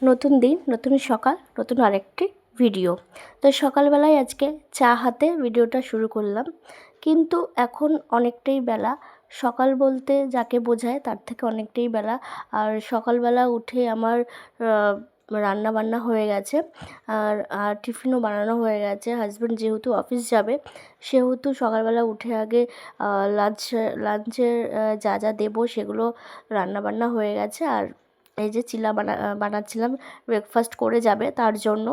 নতুন দিন, নতুন সকাল, নতুন আরেকটি ভিডিও। তো সকালবেলায় আজকে চা হাতে ভিডিওটা শুরু করলাম, কিন্তু এখন অনেকটাই বেলা। সকাল বলতে যাকে বোঝায় তার থেকে অনেকটাই বেলা। আর সকালবেলা উঠে আমার রান্না বান্না হয়ে গেছে, আর টিফিনও বানানো হয়ে গেছে। হাজব্যান্ড যেহেতু অফিস যাবে, সেহেতু সকালবেলা উঠে আগে লাঞ্চের যা যা দেবো সেগুলো রান্না বান্না হয়ে গেছে। আর এই যে চিলা বানাচ্ছিলাম, ব্রেকফাস্ট করে যাবে তার জন্য।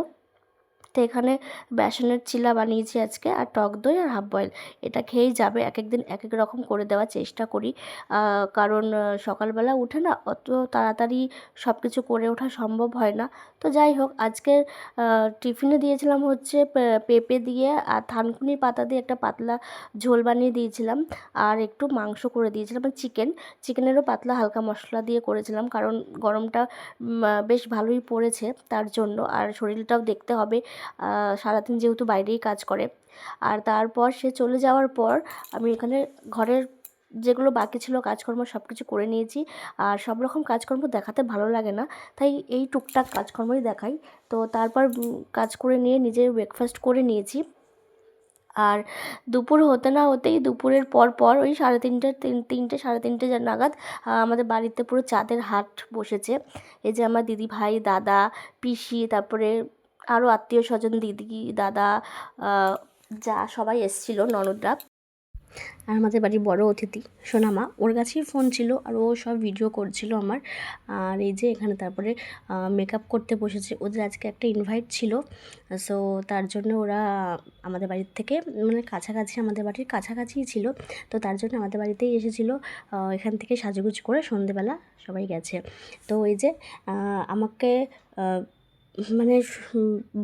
তো এখানে বেসনের চিলা বানিয়েছি আজকে, আর টক দই আর হাফ বয়েল। এটা খেয়েই যাবে। এক এক দিন এক এক রকম করে দেওয়ার চেষ্টা করি, কারণ সকালবেলা উঠে না অত তাড়াতাড়ি সব কিছু করে ওঠা সম্ভব হয় না। তো যাই হোক, আজকের টিফিনে দিয়েছিলাম হচ্ছে পেঁপে দিয়ে আর থানকুনি পাতা দিয়ে একটা পাতলা ঝোল বানিয়ে দিয়েছিলাম, আর একটু মাংস করে দিয়েছিলাম, মানে চিকেনেরও পাতলা হালকা মশলা দিয়ে করেছিলাম, কারণ গরমটা বেশ ভালোই পড়েছে তার জন্য। আর শরীরটাও দেখতে হবে, সারাদিন যেহেতু বাইরেই কাজ করে। আর তারপর সে চলে যাওয়ার পর আমি এখানে ঘরের যেগুলো বাকি ছিল কাজকর্ম সব কিছু করে নিয়েছি। আর সব রকম কাজকর্ম দেখাতে ভালো লাগে না, তাই এই টুকটাক কাজকর্মই দেখাই। তো তারপর কাজ করে নিয়ে নিজের ব্রেকফাস্ট করে নিয়েছি। আর দুপুর হতে না হতেই, দুপুরের পর ওই তিনটে সাড়ে তিনটে নাগাদ আমাদের বাড়িতে পুরো চাঁদের হাট বসেছে। এই যে আমার দিদি ভাই, দাদা, পিসি, তারপরে আরও আত্মীয় স্বজন, দিদি, দাদা, যা সবাই এসেছিলো, ননদরা। আর আমাদের বাড়ির বড় অতিথি সোনামা, ওর কাছেই ফোন ছিল আর ও সব ভিডিও করছিল আমার। আর এই যে এখানে তারপরে মেকআপ করতে বসেছে। ওদের আজকে একটা ইনভাইট ছিল, সো তার জন্য ওরা আমাদের বাড়ির থেকে, মানে কাছাকাছি, আমাদের বাড়ির কাছাকাছিই ছিল, তো তার জন্য আমাদের বাড়িতেই এসেছিলো। এখান থেকে সাজুগুজু করে সন্ধেবেলা সবাই গেছে। তো এই যে আমাকে মানে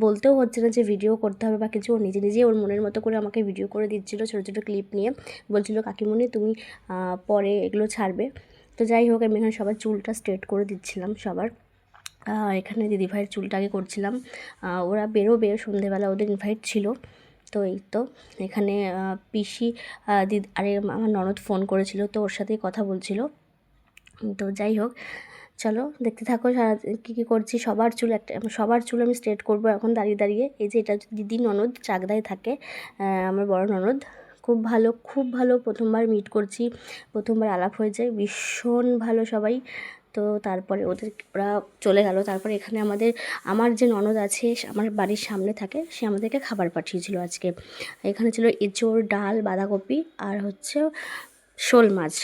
বলতেও হচ্ছে না যে ভিডিও করতে হবে বা কিছু, ও নিজে নিজেই ওর মনের মতো করে আমাকে ভিডিও করে দিচ্ছিলো, ছোটো ছোটো ক্লিপ নিয়ে। বলছিল কাকিমণি তুমি পরে এগুলো ছাড়বে। তো যাই হোক, আমি এখানে সবার চুলটা স্ট্রেট করে দিচ্ছিলাম সবার। এখানে দিদিভাইয়ের চুলটা আগে করছিলাম। ওরা বেরোবে সন্ধেবেলা, ওদের ইনভাইট ছিল। তো এই তো এখানে পিসি আরে আমার ননদ ফোন করেছিল, তো ওর সাথেই কথা বলছিল। তো যাই হোক, চলো দেখতে থাকো সারা কী করছি। সবার চুল আমি স্ট্রেট করব এখন দাঁড়িয়ে দাঁড়িয়ে। এই যে এটা দিদি ননদ, চাকদায় থাকে, আমার বড় ননদ। খুব ভালো, প্রথমবার মিট করছি, প্রথমবার আলাপ হয়ে যায়, ভীষণ ভালো সবাই। তো তারপরে ওরা চলে গেল। তারপরে এখানে আমার যে ননদ আছে, আমার বাড়ির সামনে থাকে, সে আমাদেরকে খাবার পাঠিয়েছিল আজকে। এখানে ছিল এঁচোড়, ডাল, বাঁধাকপি আর হচ্ছে শোল মাছ।